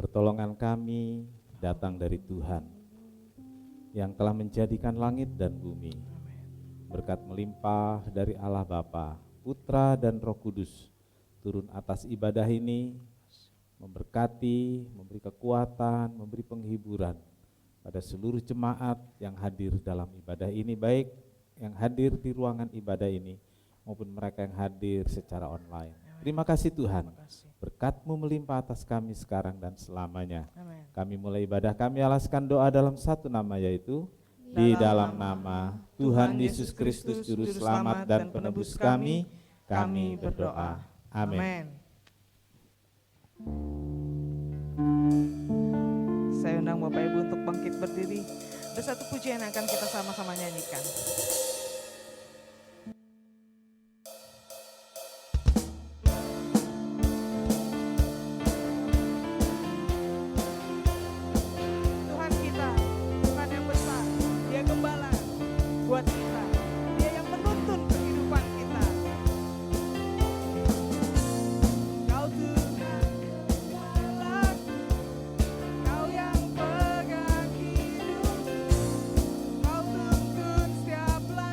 Pertolongan kami datang dari Tuhan yang telah menjadikan langit dan bumi. Berkat melimpah dari Allah Bapa, Putra dan Roh Kudus turun atas ibadah ini, memberkati, memberi kekuatan, memberi penghiburan pada seluruh jemaat yang hadir dalam ibadah ini, baik yang hadir di ruangan ibadah ini maupun mereka yang hadir secara online. Terima kasih Tuhan, berkat-Mu melimpah atas kami sekarang dan selamanya. Amen. Kami mulai ibadah, kami alaskan doa dalam satu nama, yaitu di dalam nama Tuhan Yesus Kristus Juru Selamat dan Penebus kami berdoa. Amin. Saya undang Bapak Ibu untuk bangkit berdiri. Ada satu pujian yang akan kita sama-sama nyanyikan. Tuhan kita, Tuhan yang besar, Dia gembala buat kita. Dia yang menuntun kehidupan kita. Kau Tuhan gembalaku, Kau yang pegang hidupku, Kau tuntun setiap langkah.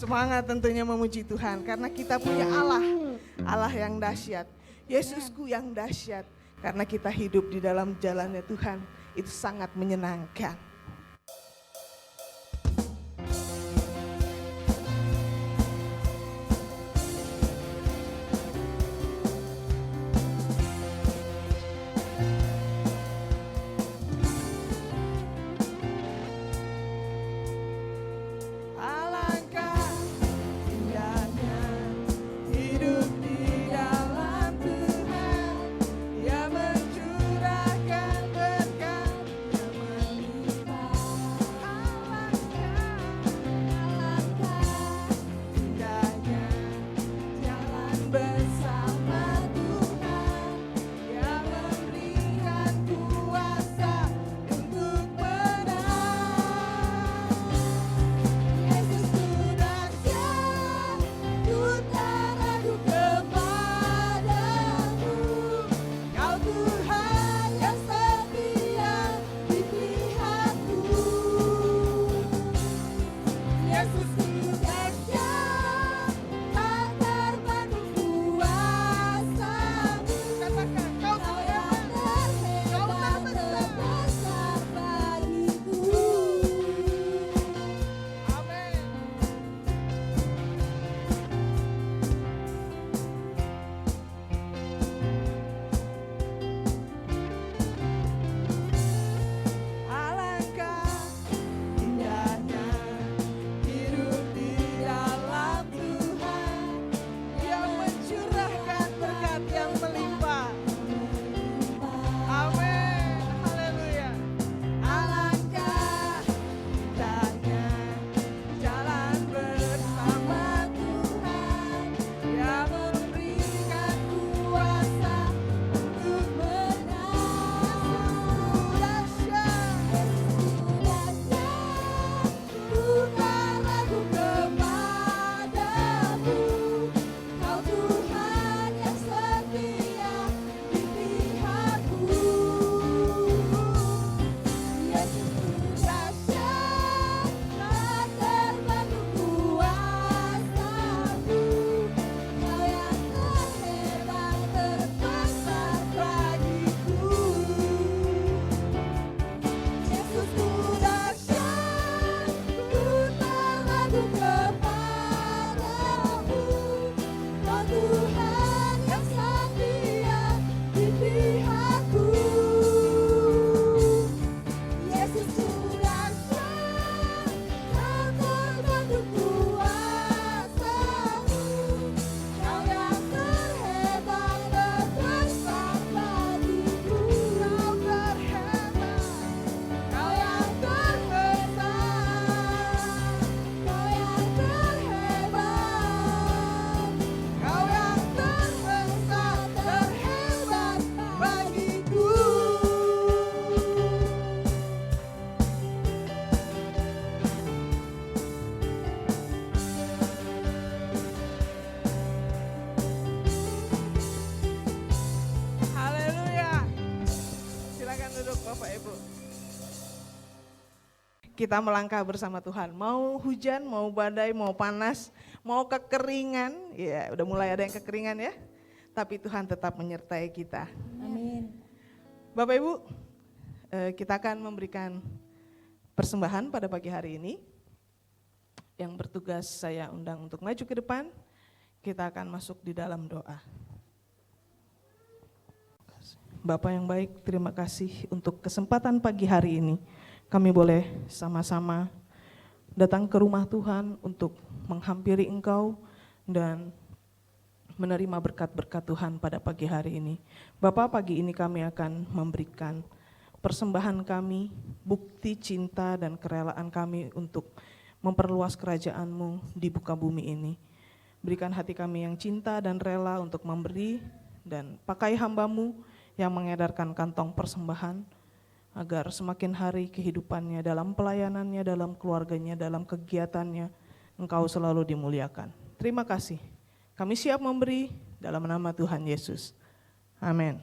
Semangat tentunya memuji Tuhan karena kita punya Allah, Allah yang dahsyat, Yesusku yang dahsyat. Karena kita hidup di dalam jalannya Tuhan, itu sangat menyenangkan. Kita melangkah bersama Tuhan. Mau hujan, mau badai, mau panas, mau kekeringan. Ya, udah mulai ada yang kekeringan ya. Tapi Tuhan tetap menyertai kita. Amin. Bapak Ibu, kita akan memberikan persembahan pada pagi hari ini. Yang bertugas saya undang untuk maju ke depan. Kita akan masuk di dalam doa. Bapak yang baik, terima kasih untuk kesempatan pagi hari ini. Kami boleh sama-sama datang ke rumah Tuhan untuk menghampiri Engkau dan menerima berkat-berkat Tuhan pada pagi hari ini. Bapak, pagi ini kami akan memberikan persembahan kami, bukti cinta dan kerelaan kami untuk memperluas kerajaan-Mu di muka bumi ini. Berikan hati kami yang cinta dan rela untuk memberi, dan pakai hamba-Mu yang mengedarkan kantong persembahan, agar semakin hari kehidupannya, dalam pelayanannya, dalam keluarganya, dalam kegiatannya, Engkau selalu dimuliakan. Terima kasih. Kami siap memberi dalam nama Tuhan Yesus. Amin.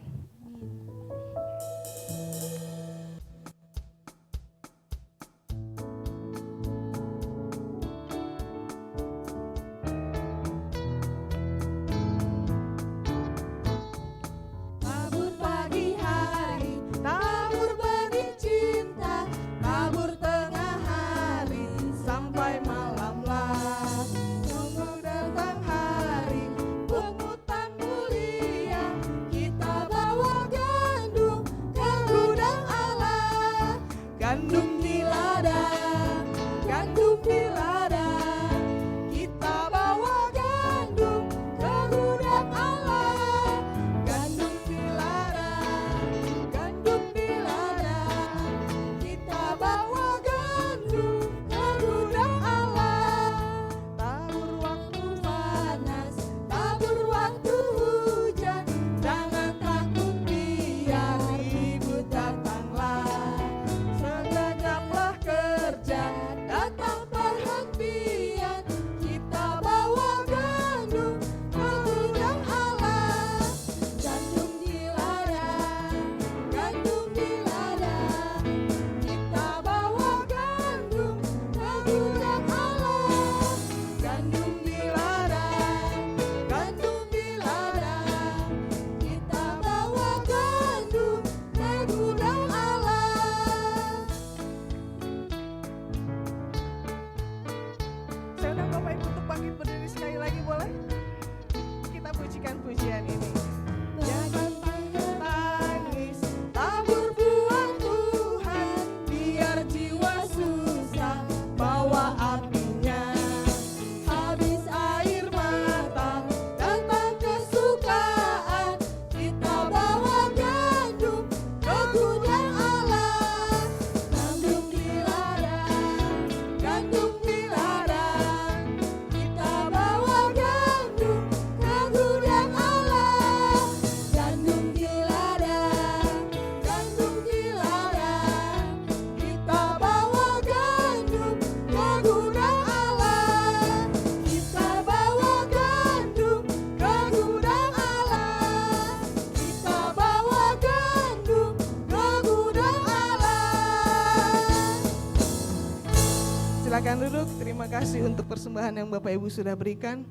Silakan duduk. Terima kasih untuk persembahan yang Bapak Ibu sudah berikan.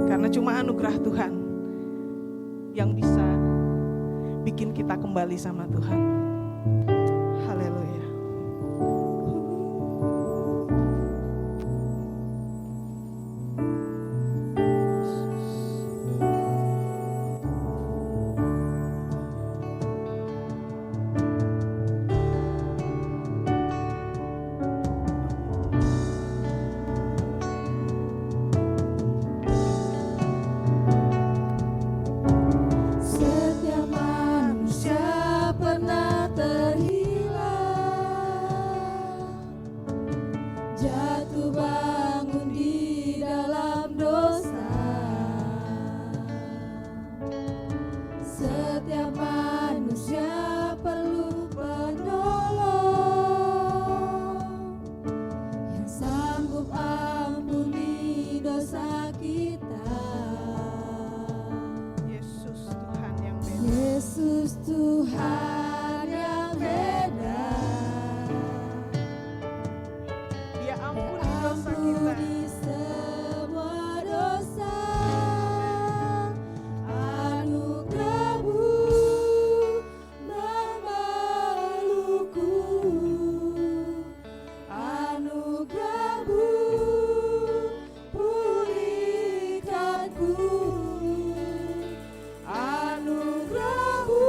Karena cuma anugerah Tuhan yang bisa bikin kita kembali sama Tuhan. Haleluya. Setiap manusia pernah terhilang, jatuh bangun di dalam dosa. Setiap manusia perlu penolong yang sanggup ampuni dosa kita. Yesus Tuhan yang beda. Yesus Tuhan yang beda, Dia ampuni dosa kita. ampuni semua dosa. Anugerah-Mu memelukku, anugerah-Mu pulihkanku, anugerah-Mu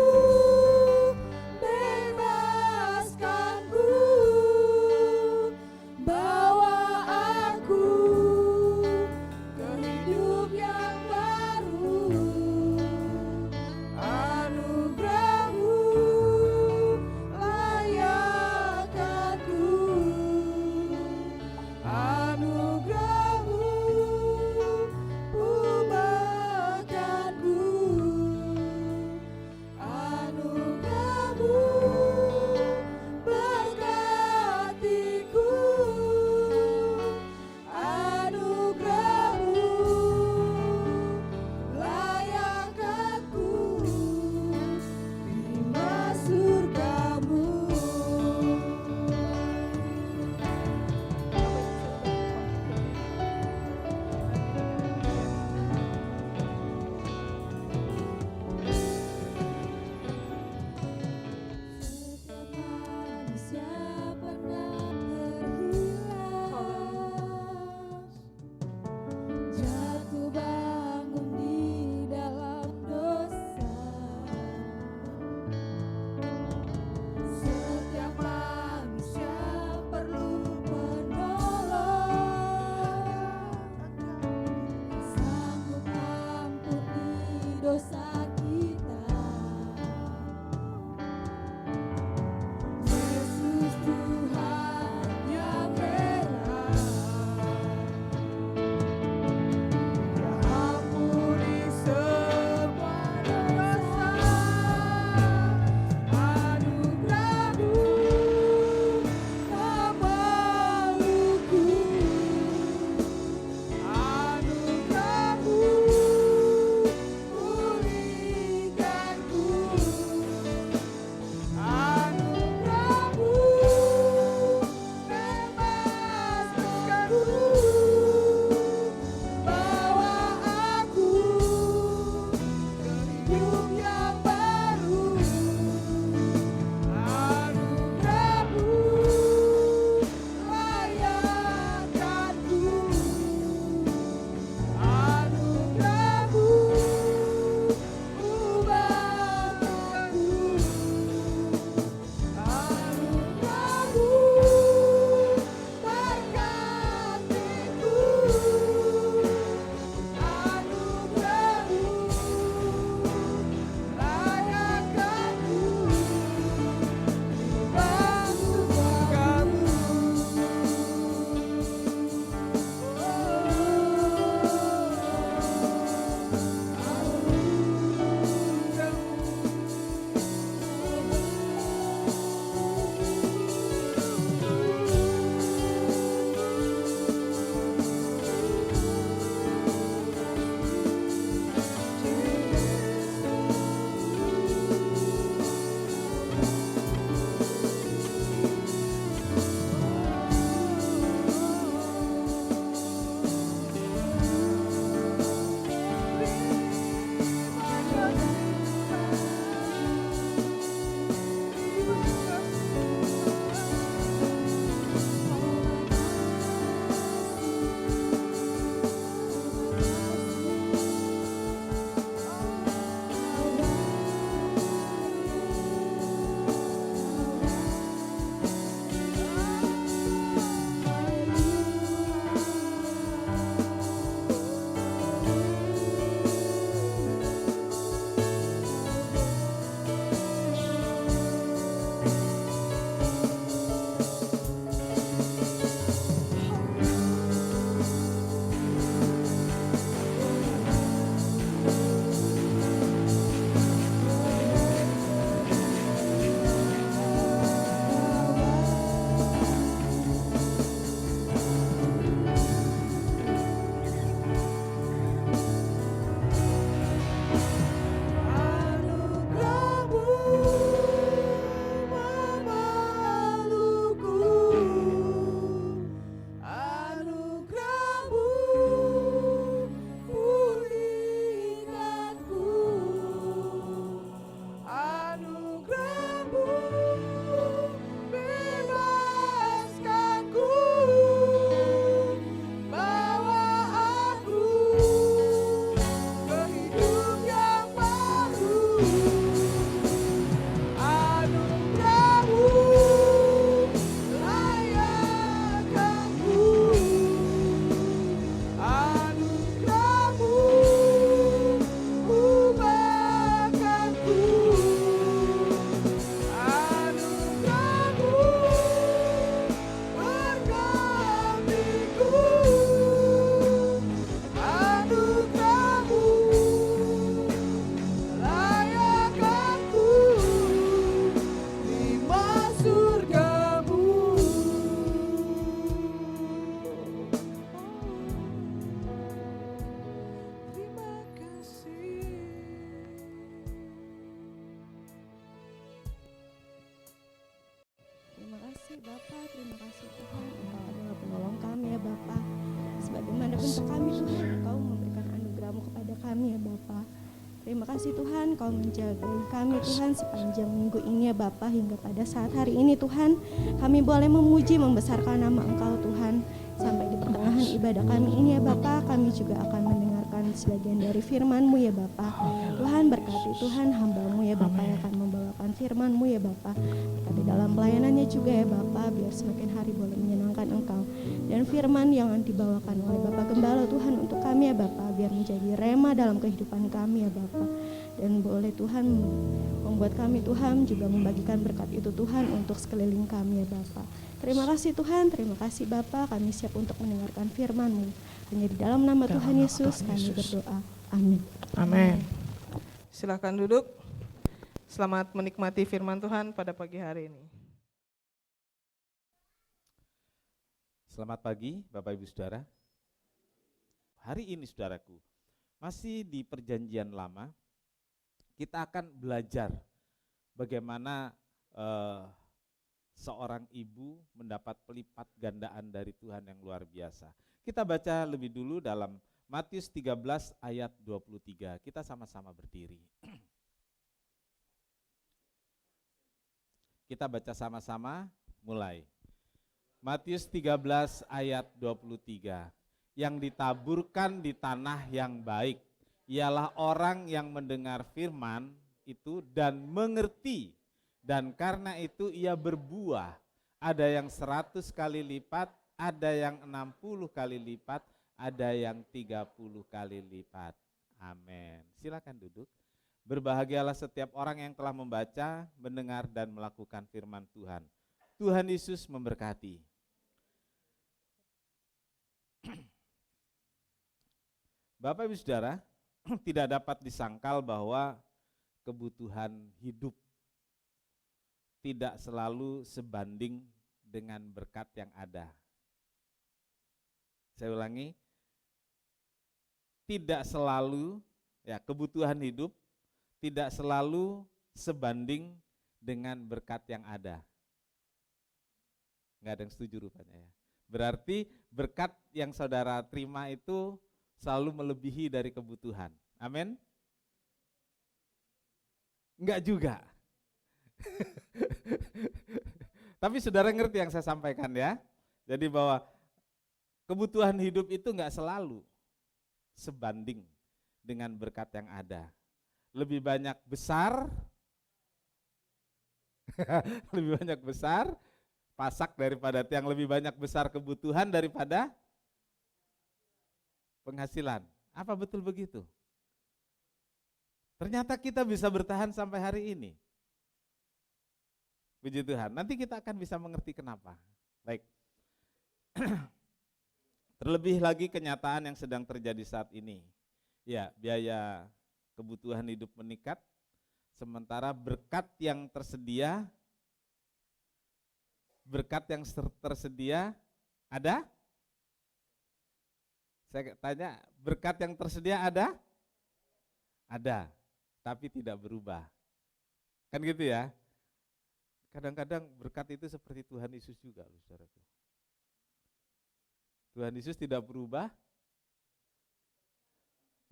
Terima kasih Tuhan, Kau menjaga kami Tuhan sepanjang minggu ini ya Bapa, hingga pada saat hari ini Tuhan, kami boleh memuji membesarkan nama Engkau Tuhan. Sampai di pertengahan ibadah kami ini ya Bapa, kami juga akan mendengarkan sebagian dari firman-Mu ya Bapa. Tuhan berkati Tuhan hamba-Mu ya Bapa yang akan membawakan firman-Mu ya Bapa. Berkati dalam pelayanannya juga ya Bapa, biar semakin hari boleh menyenangkan Engkau. Dan firman yang dibawakan oleh Bapak Gembala Tuhan untuk kami ya Bapa, biar menjadi rema dalam kehidupan kami ya Bapa. Dan boleh Tuhan membuat kami Tuhan juga membagikan berkat itu Tuhan untuk sekeliling kami ya Bapa. Terima kasih Tuhan, terima kasih Bapa, kami siap untuk mendengarkan firman-Mu. Hanya di dalam nama Tuhan Yesus kami berdoa. Amin. Amin. Silakan duduk. Selamat menikmati firman Tuhan pada pagi hari ini. Selamat pagi Bapak Ibu Saudara. Hari ini saudaraku, masih di perjanjian lama, kita akan belajar bagaimana seorang ibu mendapat pelipat gandaan dari Tuhan yang luar biasa. Kita baca lebih dulu dalam Matius 13 ayat 23. Kita sama-sama berdiri. Kita baca sama-sama, mulai. Matius 13 ayat 23. Yang ditaburkan di tanah yang baik ialah orang yang mendengar firman itu dan mengerti, dan karena itu ia berbuah. Ada yang 100 kali lipat, ada yang 60 kali lipat, ada yang 30 kali lipat. Amin. Silakan duduk. Berbahagialah setiap orang yang telah membaca, mendengar dan melakukan firman Tuhan. Tuhan Yesus memberkati. Bapak Ibu Saudara, tidak dapat disangkal bahwa kebutuhan hidup tidak selalu sebanding dengan berkat yang ada. Saya ulangi, tidak selalu, kebutuhan hidup tidak selalu sebanding dengan berkat yang ada. Enggak ada yang setuju rupanya ya. Berarti berkat yang saudara terima itu selalu melebihi dari kebutuhan. Amin? Enggak juga. Tapi saudara ngerti yang saya sampaikan ya. Jadi bahwa kebutuhan hidup itu enggak selalu sebanding dengan berkat yang ada. Lebih banyak besar, lebih banyak besar pasak daripada tiang, lebih banyak besar kebutuhan daripada penghasilan. Apa betul begitu? Ternyata kita bisa bertahan sampai hari ini. Puji Tuhan, nanti kita akan bisa mengerti kenapa. Baik. Terlebih lagi kenyataan yang sedang terjadi saat ini. Ya, biaya kebutuhan hidup meningkat, sementara berkat yang tersedia ada? Saya tanya, berkat yang tersedia ada? Ada, tapi tidak berubah. Kan gitu ya? Kadang-kadang berkat itu seperti Tuhan Yesus juga, saudaraku. Tuhan Yesus tidak berubah.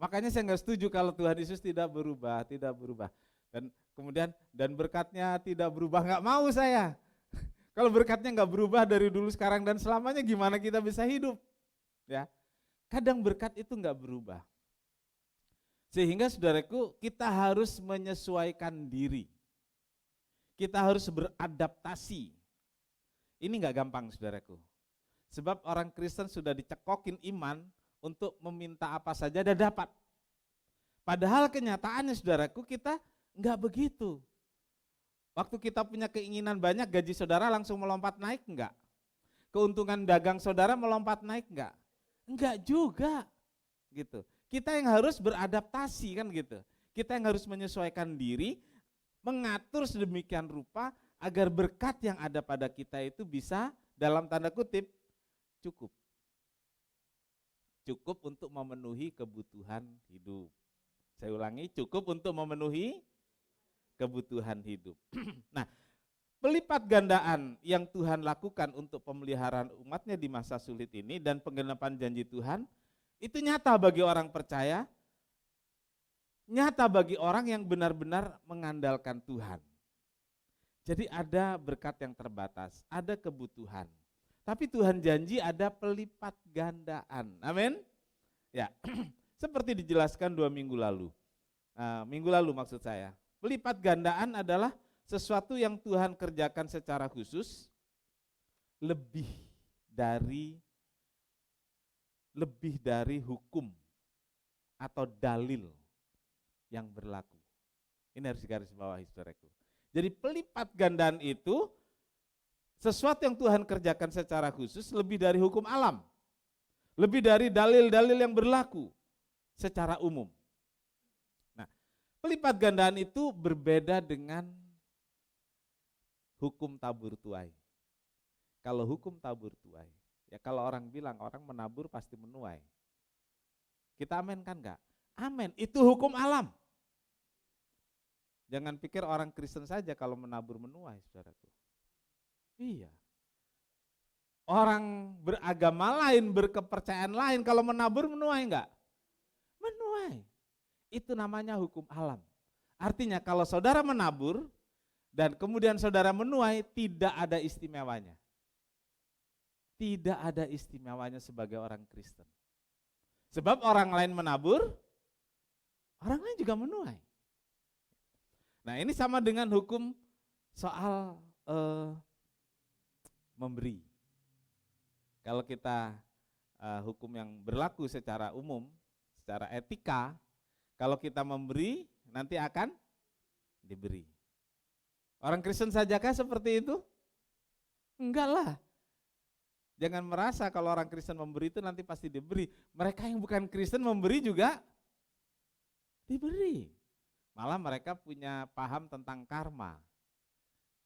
Makanya saya nggak setuju kalau Tuhan Yesus tidak berubah. Dan kemudian berkatnya tidak berubah, nggak mau saya. Kalau berkatnya nggak berubah dari dulu, sekarang dan selamanya, gimana kita bisa hidup? Ya, kadang berkat itu nggak berubah. Sehingga saudaraku, kita harus menyesuaikan diri. Kita harus beradaptasi. Ini nggak gampang saudaraku. Sebab orang Kristen sudah dicekokin iman untuk meminta apa saja dan dapat. Padahal kenyataannya saudaraku, kita nggak begitu. Waktu kita punya keinginan banyak, gaji saudara langsung melompat naik enggak? Keuntungan dagang saudara melompat naik enggak? Enggak juga. Gitu. Kita yang harus beradaptasi kan gitu. Kita yang harus menyesuaikan diri, mengatur sedemikian rupa agar berkat yang ada pada kita itu bisa dalam tanda kutip cukup. Cukup untuk memenuhi kebutuhan hidup. Saya ulangi, cukup untuk memenuhi kebutuhan hidup. Nah, pelipat gandaan yang Tuhan lakukan untuk pemeliharaan umatnya di masa sulit ini dan penggenapan janji Tuhan, itu nyata bagi orang percaya, nyata bagi orang yang benar-benar mengandalkan Tuhan. Jadi ada berkat yang terbatas, ada kebutuhan. Tapi Tuhan janji ada pelipat gandaan. Amin. Ya, seperti dijelaskan 2 minggu lalu. Minggu lalu maksud saya. Pelipat gandaan adalah sesuatu yang Tuhan kerjakan secara khusus lebih dari hukum atau dalil yang berlaku. Ini harus digarisbawahi saudaraku. Jadi pelipat gandaan itu sesuatu yang Tuhan kerjakan secara khusus lebih dari hukum alam. Lebih dari dalil-dalil yang berlaku secara umum. Nah, pelipat gandaan itu berbeda dengan hukum tabur tuai. Kalau hukum tabur tuai, ya kalau orang bilang orang menabur pasti menuai. Kita amin kan enggak? Amin, itu hukum alam. Jangan pikir orang Kristen saja kalau menabur menuai, saudaraku. Iya. Orang beragama lain, berkepercayaan lain, kalau menabur menuai enggak? Menuai. Itu namanya hukum alam. Artinya kalau saudara menabur dan kemudian saudara menuai, tidak ada istimewanya. Tidak ada istimewanya sebagai orang Kristen. Sebab orang lain menabur, orang lain juga menuai. Nah, ini sama dengan hukum soal memberi. Kalau kita hukum yang berlaku secara umum, secara etika, kalau kita memberi nanti akan diberi. Orang Kristen sajakah seperti itu? Enggak lah. Jangan merasa kalau orang Kristen memberi itu nanti pasti diberi. Mereka yang bukan Kristen memberi juga diberi. Malah mereka punya paham tentang karma.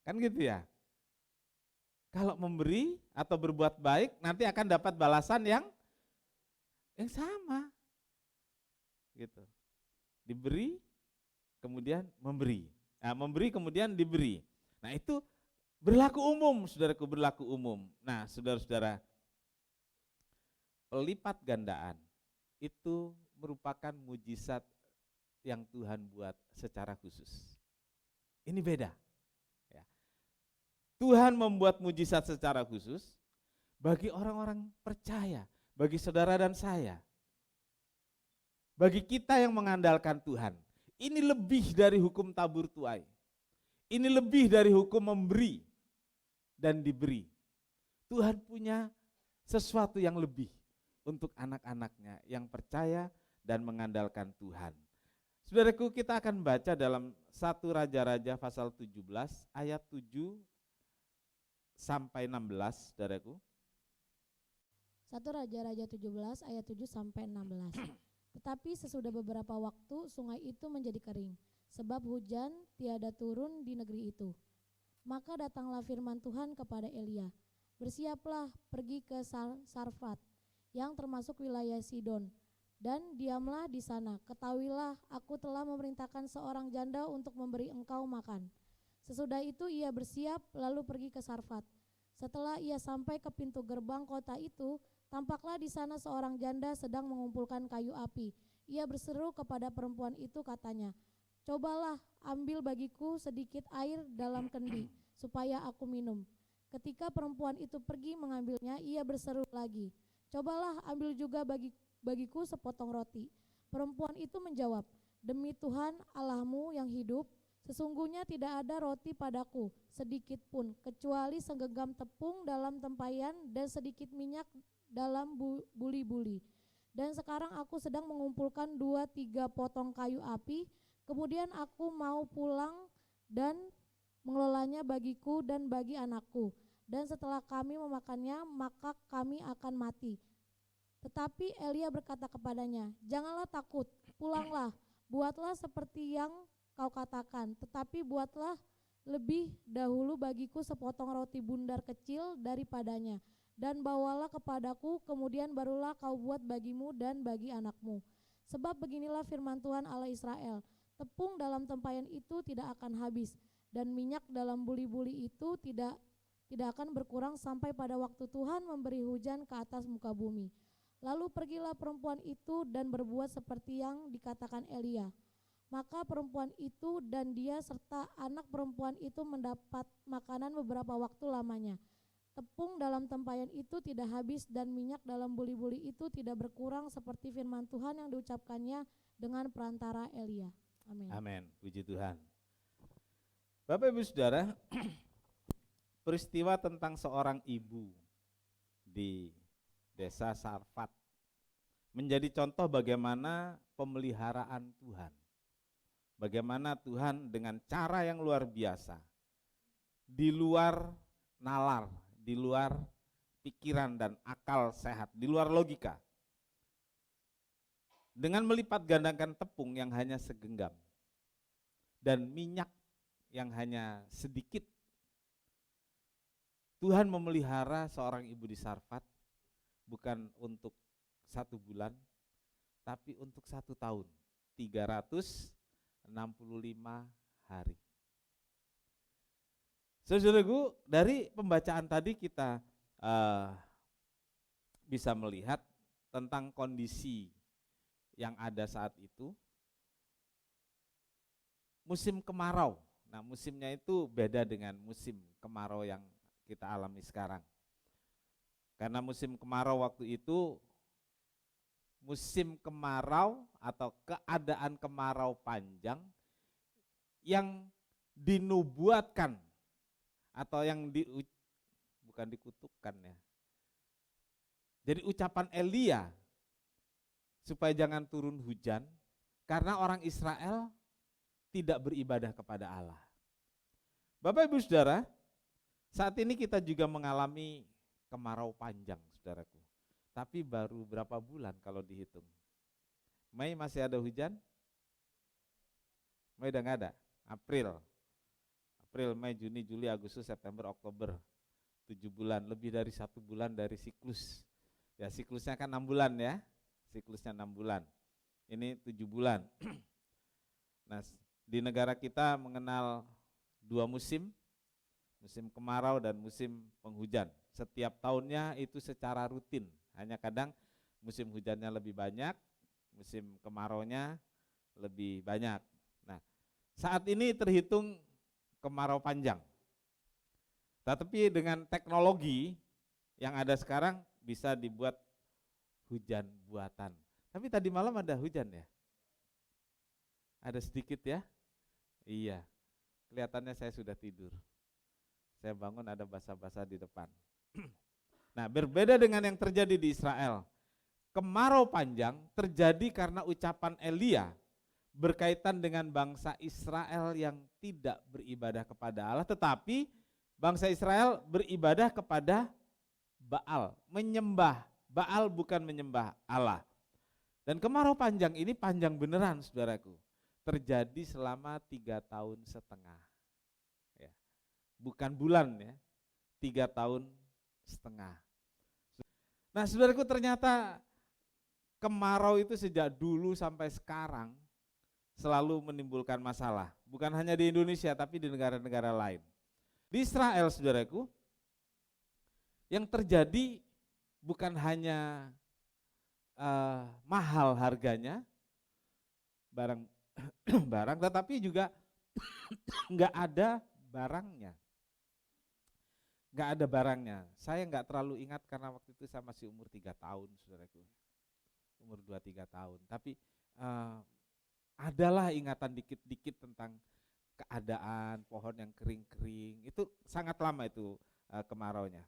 Kan gitu ya. Kalau memberi atau berbuat baik nanti akan dapat balasan yang sama. Gitu. Diberi kemudian memberi. Nah, memberi kemudian diberi. Nah, itu berlaku umum, saudaraku, berlaku umum. Nah, saudara-saudara, pelipat gandaan itu merupakan mujizat yang Tuhan buat secara khusus. Ini beda. Ya. Tuhan membuat mujizat secara khusus bagi orang-orang percaya, bagi saudara dan saya. Bagi kita yang mengandalkan Tuhan. Ini lebih dari hukum tabur tuai. Ini lebih dari hukum memberi dan diberi. Tuhan punya sesuatu yang lebih untuk anak-anaknya yang percaya dan mengandalkan Tuhan. Saudaraku, kita akan baca dalam 1 Raja-Raja pasal 17 ayat 7 sampai 16, saudaraku. 1 Raja-Raja 17 ayat 7 sampai 16. Tetapi sesudah beberapa waktu sungai itu menjadi kering, sebab hujan tiada turun di negeri itu. Maka datanglah firman Tuhan kepada Elia, bersiaplah pergi ke Sarfat, yang termasuk wilayah Sidon, dan diamlah di sana. Ketahuilah, aku telah memerintahkan seorang janda untuk memberi engkau makan. Sesudah itu ia bersiap lalu pergi ke Sarfat. Setelah ia sampai ke pintu gerbang kota itu, tampaklah di sana seorang janda sedang mengumpulkan kayu api. Ia berseru kepada perempuan itu, katanya, cobalah ambil bagiku sedikit air dalam kendi, supaya aku minum. Ketika perempuan itu pergi mengambilnya, ia berseru lagi, cobalah ambil juga bagiku sepotong roti. Perempuan itu menjawab, demi Tuhan Allahmu yang hidup, sesungguhnya tidak ada roti padaku sedikit pun, kecuali segenggam tepung dalam tempayan dan sedikit minyak dalam buli-buli. Dan sekarang aku sedang mengumpulkan 2-3 potong kayu api, kemudian aku mau pulang dan mengelolanya bagiku dan bagi anakku. Dan setelah kami memakannya, maka kami akan mati. Tetapi Elia berkata kepadanya, janganlah takut, pulanglah, buatlah seperti yang kau katakan, tetapi buatlah lebih dahulu bagiku sepotong roti bundar kecil daripadanya, dan bawalah kepadaku, kemudian barulah kau buat bagimu dan bagi anakmu. Sebab beginilah firman Tuhan Allah Israel, tepung dalam tempayan itu tidak akan habis, dan minyak dalam buli-buli itu tidak akan berkurang sampai pada waktu Tuhan memberi hujan ke atas muka bumi. Lalu pergilah perempuan itu dan berbuat seperti yang dikatakan Elia. Maka perempuan itu dan dia serta anak perempuan itu mendapat makanan beberapa waktu lamanya. Tepung dalam tempayan itu tidak habis dan minyak dalam buli-buli itu tidak berkurang seperti firman Tuhan yang diucapkannya dengan perantara Elia. Amin. Amin, puji Tuhan. Bapak Ibu Saudara, peristiwa tentang seorang ibu di desa Sarfat menjadi contoh bagaimana pemeliharaan Tuhan. Bagaimana Tuhan dengan cara yang luar biasa, di luar nalar, di luar pikiran dan akal sehat, di luar logika, dengan melipat gandakan tepung yang hanya segenggam dan minyak yang hanya sedikit, Tuhan memelihara seorang ibu di Sarfat bukan untuk 1 bulan, tapi untuk 1 tahun, 365 hari. Saudaraku, dari pembacaan tadi kita bisa melihat tentang kondisi yang ada saat itu. Musim kemarau. Nah, musimnya itu beda dengan musim kemarau yang kita alami sekarang. Karena musim kemarau waktu itu musim kemarau atau keadaan kemarau panjang yang dinubuatkan atau yang bukan dikutukkan ya. Jadi ucapan Elia supaya jangan turun hujan karena orang Israel tidak beribadah kepada Allah. Bapak Ibu Saudara, saat ini kita juga mengalami kemarau panjang, saudaraku. Tapi baru berapa bulan kalau dihitung? Mei masih ada hujan? Mei udah nggak ada? April, Mei, Juni, Juli, Agustus, September, Oktober. 7 bulan, lebih dari 1 bulan dari siklus. Ya, siklusnya kan 6 bulan ya. Siklusnya 6 bulan. Ini 7 bulan. Nah, di negara kita mengenal 2 musim, musim kemarau dan musim penghujan. Setiap tahunnya itu secara rutin. Hanya kadang musim hujannya lebih banyak, musim kemaraunya lebih banyak. Nah, saat ini terhitung kemarau panjang. Tetapi dengan teknologi yang ada sekarang bisa dibuat hujan buatan. Tapi tadi malam ada hujan ya? Ada sedikit ya? Iya, kelihatannya saya sudah tidur. Saya bangun ada basah-basah di depan. Nah, berbeda dengan yang terjadi di Israel. Kemarau panjang terjadi karena ucapan Elia berkaitan dengan bangsa Israel yang tidak beribadah kepada Allah, tetapi bangsa Israel beribadah kepada Baal, menyembah Baal bukan menyembah Allah. Dan kemarau panjang ini panjang beneran, saudaraku. Terjadi selama 3,5 tahun. Ya. Bukan bulan ya, 3,5 tahun. Nah, saudaraku, ternyata kemarau itu sejak dulu sampai sekarang selalu menimbulkan masalah. Bukan hanya di Indonesia, tapi di negara-negara lain. Di Israel, saudaraku, yang terjadi bukan hanya mahal harganya barang, tetapi juga nggak ada barangnya. Nggak ada barangnya. Saya nggak terlalu ingat karena waktu itu saya masih umur 3 tahun, saudaraku. Umur 2-3 tahun. Tapi adalah ingatan dikit-dikit tentang keadaan pohon yang kering-kering. Itu sangat lama itu kemaraunya.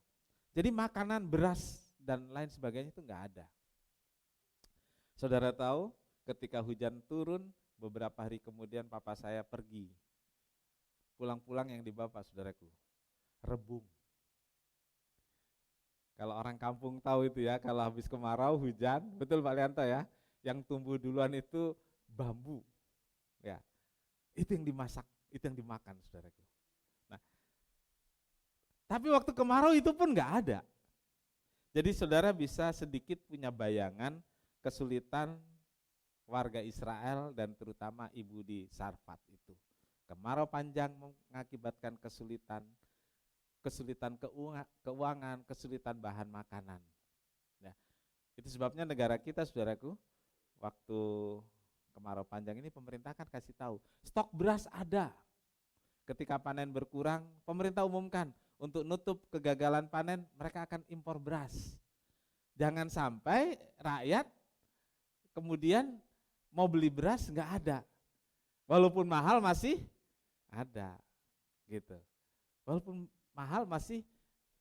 Jadi makanan, beras dan lain sebagainya itu nggak ada. Saudara tahu ketika hujan turun beberapa hari kemudian papa saya pergi. Pulang-pulang yang dibawa, saudaraku, rebung. Kalau orang kampung tahu itu ya, kalau habis kemarau hujan, betul Pak Lianto ya, yang tumbuh duluan itu bambu. Ya. Itu yang dimasak, itu yang dimakan, saudaraku. Nah, tapi waktu kemarau itu pun enggak ada. Jadi saudara bisa sedikit punya bayangan kesulitan warga Israel dan terutama ibu di Sarfat itu. Kemarau panjang mengakibatkan kesulitan keuangan, kesulitan bahan makanan. Nah, itu sebabnya negara kita, saudaraku, waktu kemarau panjang ini pemerintah kan kasih tahu, stok beras ada. Ketika panen berkurang, pemerintah umumkan untuk nutup kegagalan panen, mereka akan impor beras. Jangan sampai rakyat kemudian mau beli beras nggak ada. Walaupun mahal masih ada gitu. Walaupun mahal masih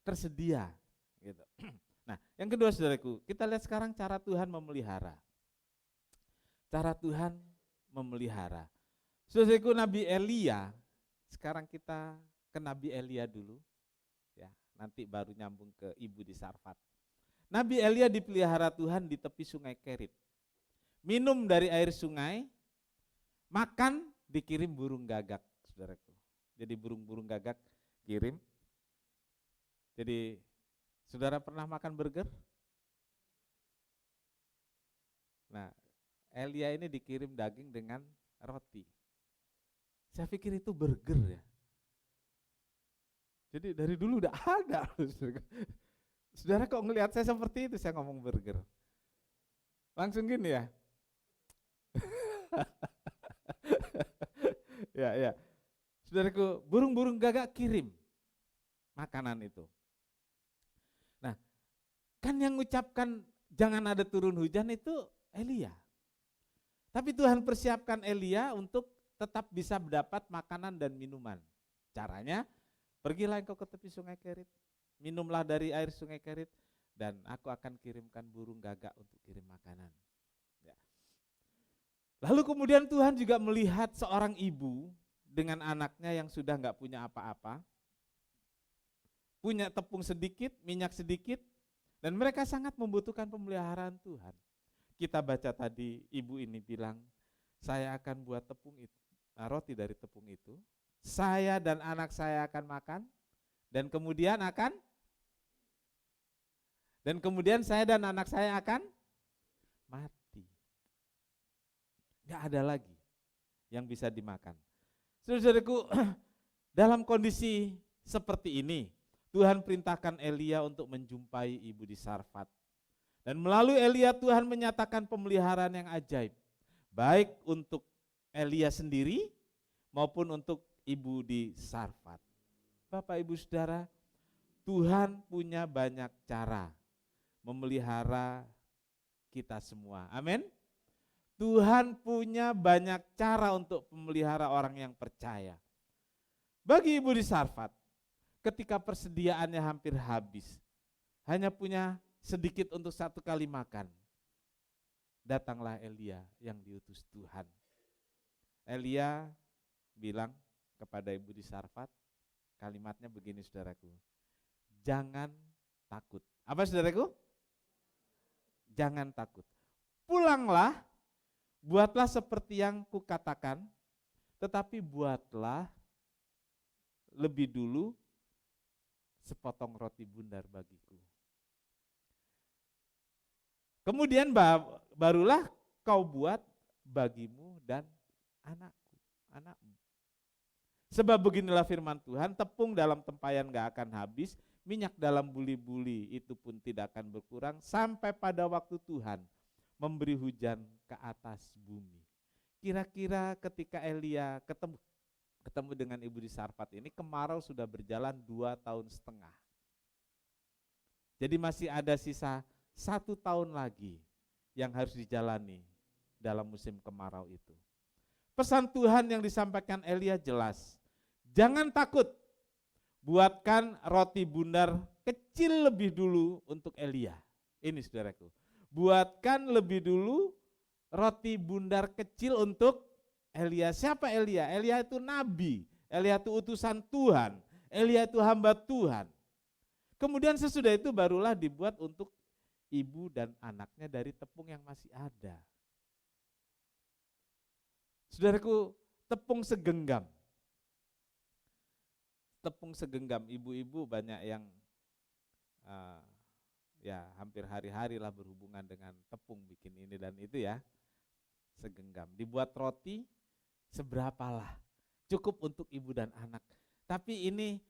tersedia gitu. Nah, yang kedua saudaraku, kita lihat sekarang cara Tuhan memelihara. Cara Tuhan memelihara. Saudaraku, Nabi Elia, sekarang kita ke Nabi Elia dulu. Ya, nanti baru nyambung ke ibu di Sarfat. Nabi Elia dipelihara Tuhan di tepi sungai Kerit. Minum dari air sungai, makan dikirim burung gagak, saudaraku. Jadi burung-burung gagak kirim. Jadi saudara pernah makan burger? Nah, Elia ini dikirim daging dengan roti. Saya pikir itu burger ya. Jadi dari dulu udah ada. Saudara kok ngelihat saya seperti itu, saya ngomong burger. Langsung gini ya. Ya. Saudaraku, burung-burung gagak kirim makanan itu. Nah, kan yang mengucapkan jangan ada turun hujan itu Elia. Tapi Tuhan persiapkan Elia untuk tetap bisa mendapat makanan dan minuman. Caranya, pergilah engkau ke tepi sungai Kerit, minumlah dari air sungai Kerit, dan aku akan kirimkan burung gagak untuk kirim makanan. Ya. Lalu kemudian Tuhan juga melihat seorang ibu dengan anaknya yang sudah enggak punya apa-apa, punya tepung sedikit, minyak sedikit, dan mereka sangat membutuhkan pemeliharaan Tuhan. Kita baca tadi, ibu ini bilang, saya akan buat tepung itu, roti dari tepung itu, saya dan anak saya akan makan, dan kemudian saya dan anak saya akan mati. Gak ada lagi yang bisa dimakan. Saudaraku, dalam kondisi seperti ini, Tuhan perintahkan Elia untuk menjumpai ibu di Sarfat. Dan melalui Elia Tuhan menyatakan pemeliharaan yang ajaib, baik untuk Elia sendiri maupun untuk ibu di Sarfat. Bapak Ibu Saudara, Tuhan punya banyak cara memelihara kita semua. Amin. Tuhan punya banyak cara untuk memelihara orang yang percaya. Bagi ibu di Sarfat, ketika persediaannya hampir habis, hanya punya sedikit untuk satu kali makan, datanglah Elia yang diutus Tuhan. Elia bilang kepada ibu di Sarfat, kalimatnya begini saudaraku, jangan takut. Apa saudaraku? Jangan takut. Pulanglah, buatlah seperti yang kukatakan, tetapi buatlah lebih dulu sepotong roti bundar bagiku. Kemudian barulah kau buat bagimu dan anakmu. Sebab beginilah firman Tuhan, tepung dalam tempayan gak akan habis, minyak dalam buli-buli itu pun tidak akan berkurang, sampai pada waktu Tuhan memberi hujan ke atas bumi. Kira-kira ketika Elia ketemu dengan ibu di Sarfat ini, kemarau sudah berjalan 2,5 tahun. Jadi masih ada sisa 1 tahun lagi yang harus dijalani dalam musim kemarau itu. Pesan Tuhan yang disampaikan Elia jelas, jangan takut, buatkan roti bundar kecil lebih dulu untuk Elia. Ini saudaraku, buatkan lebih dulu roti bundar kecil untuk Elia. Siapa Elia? Elia itu nabi, Elia itu utusan Tuhan, Elia itu hamba Tuhan. Kemudian sesudah itu barulah dibuat untuk ibu dan anaknya dari tepung yang masih ada. Saudaraku, tepung segenggam. Tepung segenggam, ibu-ibu banyak yang hampir hari-hari lah berhubungan dengan tepung, bikin ini dan itu ya. Segenggam, dibuat roti seberapalah, cukup untuk ibu dan anak. Tapi ini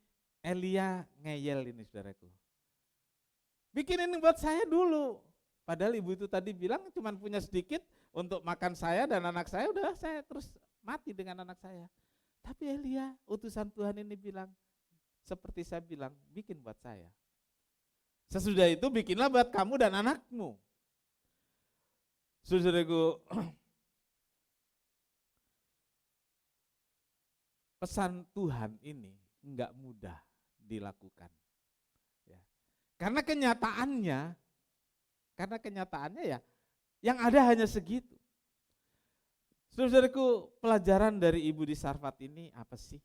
Elia ngeyel ini saudaraku. Bikin ini buat saya dulu. Padahal ibu itu tadi bilang cuma punya sedikit, untuk makan saya dan anak saya, udah saya terus mati dengan anak saya. Tapi Elia, utusan Tuhan ini bilang, seperti saya bilang, bikin buat saya. Sesudah itu bikinlah buat kamu dan anakmu. Saudaraku, pesan Tuhan ini enggak mudah dilakukan. Ya. Karena kenyataannya ya, yang ada hanya segitu. Saudaraku, pelajaran dari Ibu di Sarfat ini apa sih?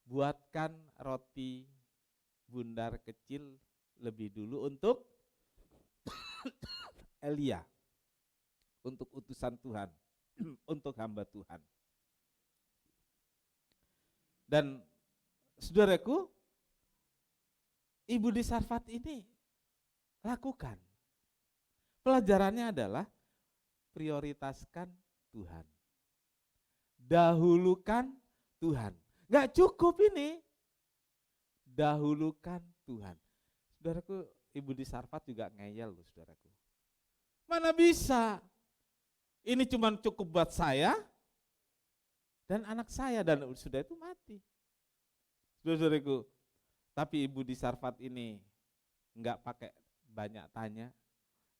Buatkan roti bundar kecil lebih dulu untuk Elia, untuk utusan Tuhan, untuk hamba Tuhan. Dan saudaraku, Ibu di Sarfat ini lakukan. Pelajarannya adalah prioritaskan Tuhan. Dahulukan Tuhan. Gak cukup ini. Dahulukan Tuhan. Saudaraku, Ibu di Sarfat juga ngeyel loh saudaraku. Mana bisa? Ini cuma cukup buat saya dan anak saya, dan sudah itu mati. Saudaraku, tapi Ibu di Sarfat ini enggak pakai banyak tanya,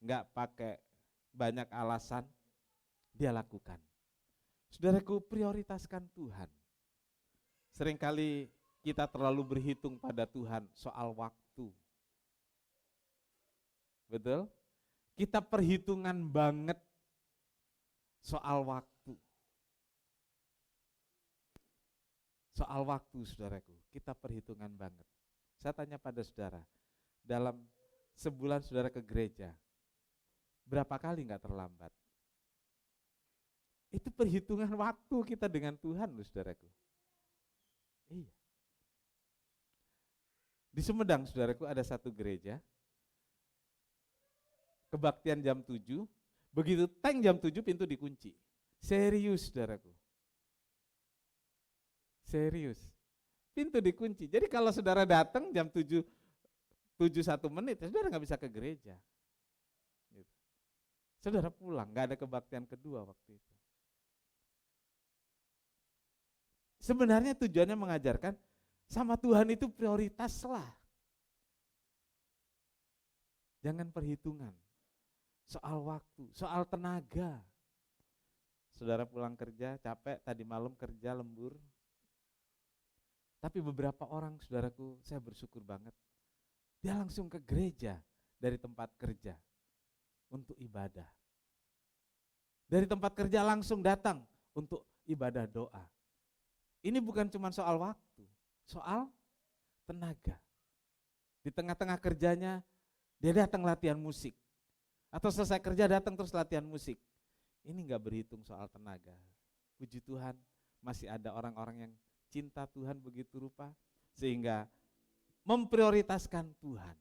enggak pakai banyak alasan, dia lakukan. Saudaraku, prioritaskan Tuhan. Seringkali kita terlalu berhitung pada Tuhan soal waktu. Betul? Kita perhitungan banget soal waktu. Soal waktu, saudaraku, kita perhitungan banget. Saya tanya pada saudara, dalam sebulan saudara ke gereja, berapa kali enggak terlambat? Itu perhitungan waktu kita dengan Tuhan loh saudaraku. Iya. Di Sumedang saudaraku ada satu gereja, kebaktian jam 7, begitu teng jam 7 pintu dikunci. Serius saudaraku. Serius. Pintu dikunci. Jadi kalau saudara datang jam 7 1 menit, saudara nggak bisa ke gereja. Gitu. Saudara pulang, nggak ada kebaktian kedua waktu itu. Sebenarnya tujuannya mengajarkan sama Tuhan itu prioritaslah. Jangan perhitungan. Soal waktu, soal tenaga. Saudara pulang kerja, capek, tadi malam kerja lembur. Tapi beberapa orang, saudaraku, saya bersyukur banget. Dia langsung ke gereja dari tempat kerja untuk ibadah. Dari tempat kerja langsung datang untuk ibadah doa. Ini bukan cuma soal waktu, soal tenaga. Di tengah-tengah kerjanya, dia datang latihan musik. Atau selesai kerja datang terus latihan musik. Ini enggak berhitung soal tenaga. Puji Tuhan, masih ada orang-orang yang cinta Tuhan begitu rupa, sehingga memprioritaskan Tuhan.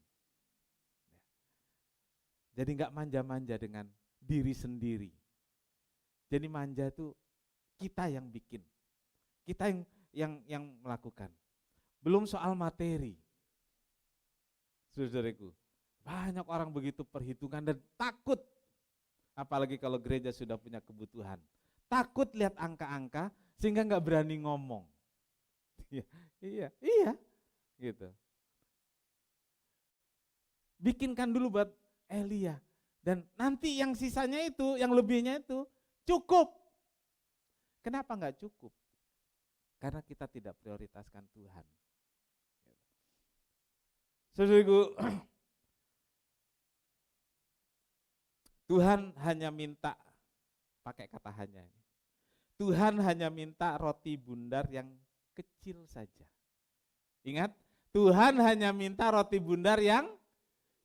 Jadi enggak manja-manja dengan diri sendiri. Jadi manja itu kita yang bikin. Kita yang melakukan. Belum soal materi. Saudaraku, banyak orang begitu perhitungan dan takut. Apalagi kalau gereja sudah punya kebutuhan. Takut lihat angka-angka sehingga enggak berani ngomong. Iya, gitu. Bikinkan dulu buat Elia, dan nanti yang sisanya itu, yang lebihnya itu cukup. Kenapa enggak cukup? Karena kita tidak prioritaskan Tuhan. Saudaraku, Tuhan hanya minta, pakai kata hanya ini, Tuhan hanya minta roti bundar yang kecil saja. Ingat, Tuhan hanya minta roti bundar yang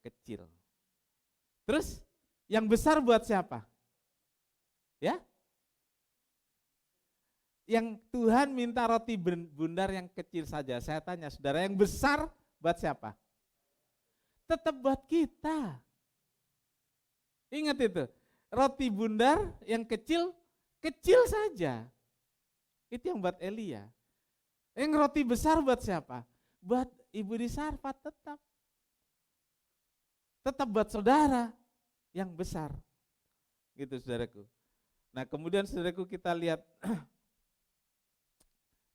kecil. Terus yang besar buat siapa? Ya? Yang Tuhan minta roti bundar yang kecil saja. Saya tanya saudara, yang besar buat siapa? Tetap buat kita. Ingat itu, roti bundar yang kecil, kecil saja. Itu yang buat Elia. Yang roti besar buat siapa? Buat Ibu di Sarfat tetap. Tetap buat saudara yang besar. gitu saudaraku. Nah kemudian saudaraku kita lihat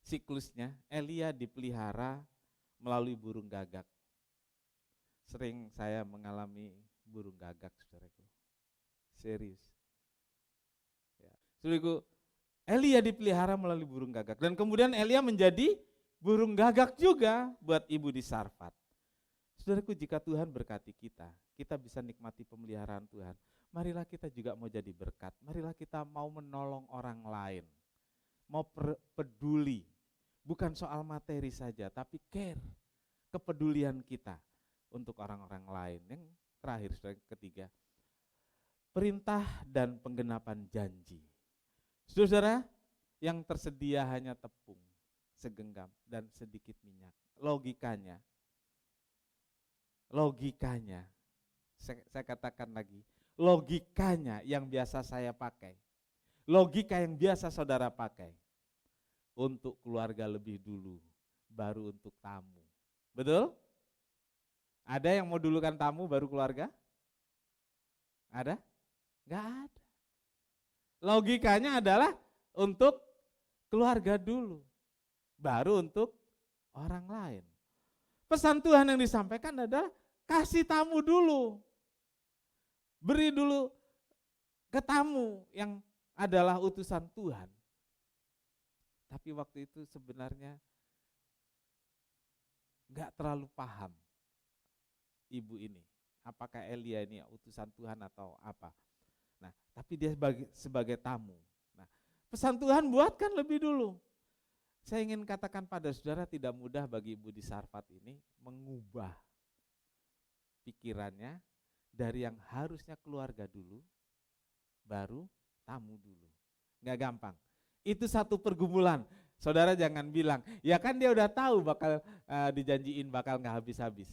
siklusnya, Elia dipelihara melalui burung gagak. Sering saya mengalami burung gagak saudaraku, serius. Ya. Saudaraku, Elia dipelihara melalui burung gagak. Dan kemudian Elia menjadi burung gagak juga buat ibu di Sarfat. Saudaraku, jika Tuhan berkati kita, kita bisa nikmati pemeliharaan Tuhan. Marilah kita juga mau jadi berkat. Marilah kita mau menolong orang lain. Mau peduli. Bukan soal materi saja, tapi care. Kepedulian kita untuk orang-orang lain. Yang terakhir, saudara, ketiga. Perintah dan penggenapan janji. Saudara, yang tersedia hanya tepung, segenggam, dan sedikit minyak. Logikanya, saya katakan lagi, logikanya yang biasa saya pakai, logika yang biasa saudara pakai, untuk keluarga lebih dulu, baru untuk tamu. Betul? Ada yang mau dulukan tamu baru keluarga? Ada? Enggak ada. Logikanya adalah untuk keluarga dulu, baru untuk orang lain. Pesan Tuhan yang disampaikan adalah kasih tamu dulu. Beri dulu ke tamu yang adalah utusan Tuhan. Tapi waktu itu sebenarnya enggak terlalu paham ibu ini. Apakah Elia ini utusan Tuhan atau apa. Nah, tapi dia sebagai tamu. Nah, pesan Tuhan buatkan lebih dulu. Saya ingin katakan pada saudara, tidak mudah bagi ibu di Sarfat ini mengubah pikirannya dari yang harusnya keluarga dulu, baru tamu dulu. Enggak gampang. Itu satu pergumulan. Saudara jangan bilang, ya kan dia udah tahu bakal dijanjiin bakal nggak habis-habis.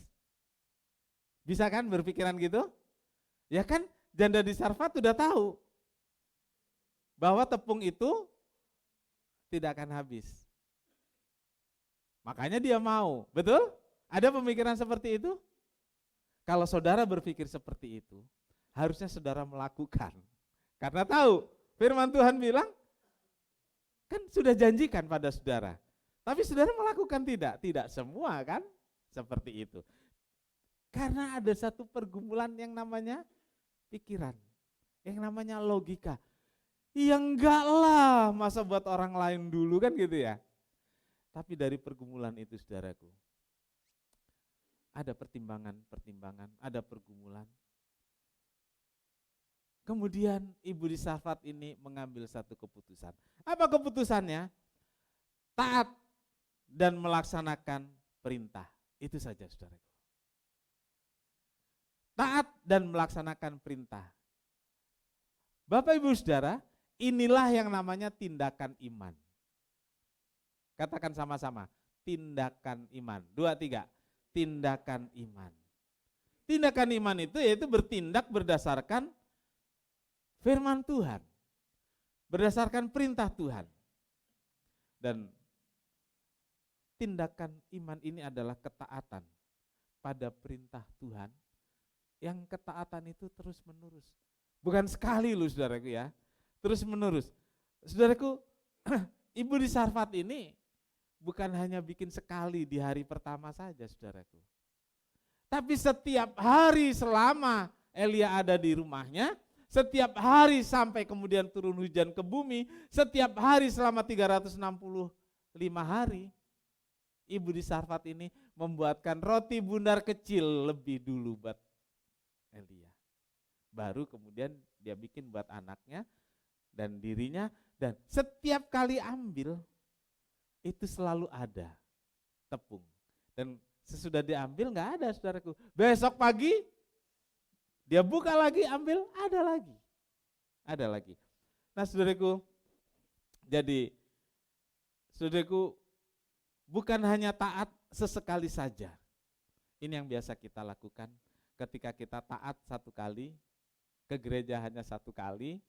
Bisa kan berpikiran gitu? Ya kan janda di Sarfat udah tahu bahwa tepung itu tidak akan habis. Makanya dia mau, betul? Ada pemikiran seperti itu? Kalau saudara berpikir seperti itu, harusnya saudara melakukan. Karena tahu, firman Tuhan bilang, kan sudah janjikan pada saudara. Tapi saudara melakukan tidak? Tidak semua kan seperti itu. Karena ada satu pergumulan yang namanya pikiran, yang namanya logika. Ya enggak lah, masa buat orang lain dulu kan gitu ya. Tapi dari pergumulan itu saudaraku, ada pertimbangan, ada pergumulan. Kemudian ibu di Sarfat ini mengambil satu keputusan. Apa keputusannya? Taat dan melaksanakan perintah. Itu saja saudaraku. Taat dan melaksanakan perintah. Bapak ibu saudara, inilah yang namanya tindakan iman. Katakan sama-sama, tindakan iman. 2, 3, tindakan iman. Tindakan iman itu yaitu bertindak berdasarkan firman Tuhan, berdasarkan perintah Tuhan. Dan tindakan iman ini adalah ketaatan pada perintah Tuhan, yang ketaatan itu terus menerus. Bukan sekali loh saudaraku ya, terus menerus. Saudaraku, ibu di Sarfat ini bukan hanya bikin sekali di hari pertama saja saudaraku. Tapi setiap hari selama Elia ada di rumahnya, setiap hari sampai kemudian turun hujan ke bumi, setiap hari selama 365 hari, ibu di Sarfat ini membuatkan roti bundar kecil lebih dulu buat Elia. Baru kemudian dia bikin buat anaknya dan dirinya, dan setiap kali ambil, itu selalu ada tepung. Dan sesudah diambil enggak ada saudaraku. Besok pagi dia buka lagi, ambil, ada lagi. Ada lagi. Nah saudaraku, jadi saudaraku bukan hanya taat sesekali saja. Ini yang biasa kita lakukan ketika kita taat satu kali, ke gereja hanya satu kali,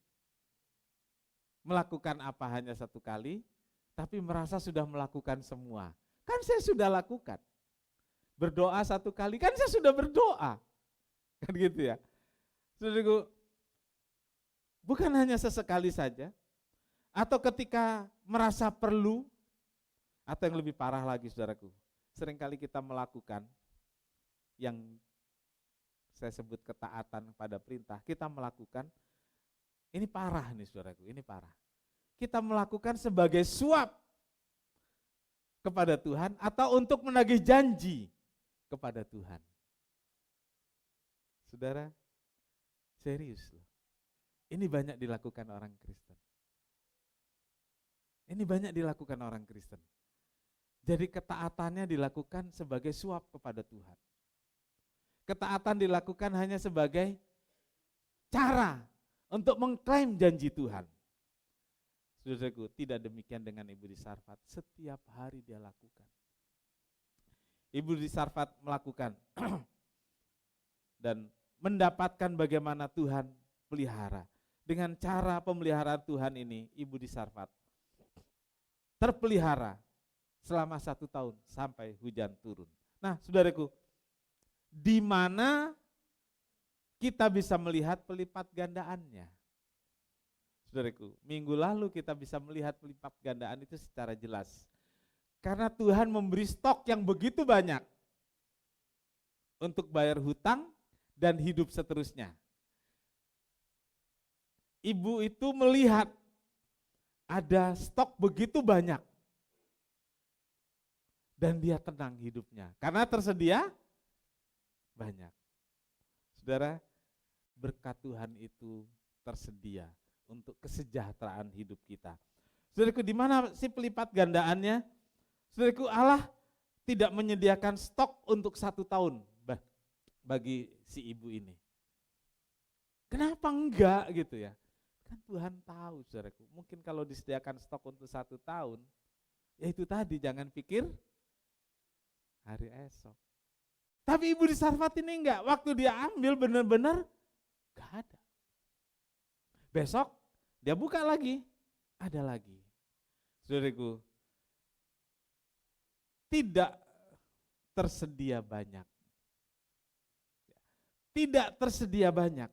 melakukan apa hanya satu kali, tapi merasa sudah melakukan semua. Kan saya sudah lakukan. Berdoa satu kali, kan saya sudah berdoa. Kan gitu ya. Saudaraku, Bukan hanya sesekali saja, atau ketika merasa perlu, atau yang lebih parah lagi saudaraku, seringkali kita melakukan yang saya sebut ketaatan pada perintah, kita melakukan, ini parah nih saudaraku, ini parah. Kita melakukan sebagai suap kepada Tuhan atau untuk menagih janji kepada Tuhan. Saudara, serius loh. Ini banyak dilakukan orang Kristen. Ini banyak dilakukan orang Kristen. Jadi ketaatannya dilakukan sebagai suap kepada Tuhan. Ketaatan dilakukan hanya sebagai cara untuk mengklaim janji Tuhan. Saudaraku, tidak demikian dengan Ibu di Sarfat. Setiap hari dia lakukan. Ibu di Sarfat melakukan dan mendapatkan bagaimana Tuhan pelihara. Dengan cara pemeliharaan Tuhan ini, Ibu di Sarfat terpelihara selama 1 tahun sampai hujan turun. Nah, saudaraku, di mana kita bisa melihat pelipat gandaannya? Saudaraku, minggu lalu kita bisa melihat pelipat gandaan itu secara jelas. Karena Tuhan memberi stok yang begitu banyak untuk bayar hutang dan hidup seterusnya. Ibu itu melihat ada stok begitu banyak dan dia tenang hidupnya karena tersedia banyak. Saudara, berkat Tuhan itu tersedia untuk kesejahteraan hidup kita. Saudaraku, di mana sih pelipat gandaannya? Saudaraku, Allah tidak menyediakan stok untuk 1 tahun bagi si ibu ini. Kenapa enggak gitu ya? Kan Tuhan tahu, saudaraku. Mungkin kalau disediakan stok untuk 1 tahun, ya itu tadi, jangan pikir hari esok. Tapi ibu di Sarfat ini enggak, waktu dia ambil benar-benar enggak ada. Besok dia buka lagi, ada lagi. Saudaraku, tidak tersedia banyak. Tidak tersedia banyak.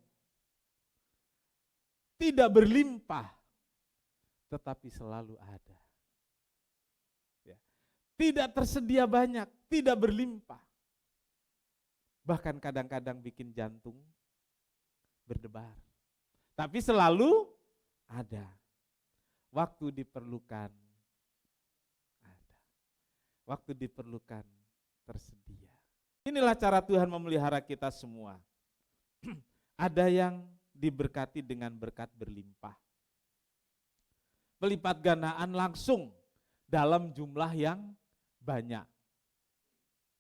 Tidak berlimpah, tetapi selalu ada. Ya. Tidak tersedia banyak, tidak berlimpah. Bahkan kadang-kadang bikin jantung berdebar. Tapi selalu ada. Waktu diperlukan, ada. Waktu diperlukan, tersedia. Inilah cara Tuhan memelihara kita semua. Ada yang diberkati dengan berkat berlimpah. Pelipat gandaan langsung dalam jumlah yang banyak.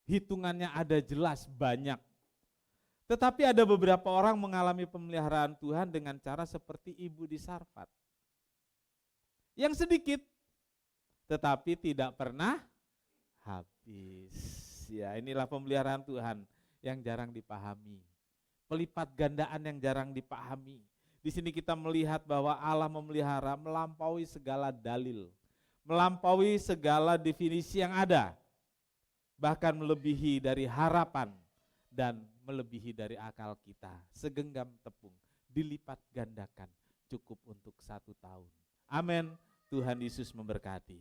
Hitungannya ada jelas banyak. Tetapi ada beberapa orang mengalami pemeliharaan Tuhan dengan cara seperti ibu di Sarfat. Yang sedikit, tetapi tidak pernah habis. Ya, inilah pemeliharaan Tuhan yang jarang dipahami. Pelipat gandaan yang jarang dipahami. Di sini kita melihat bahwa Allah memelihara melampaui segala dalil, melampaui segala definisi yang ada, bahkan melebihi dari harapan dan melebihi dari akal kita. Segenggam tepung dilipat gandakan cukup untuk 1 tahun. Amin. Tuhan Yesus memberkati.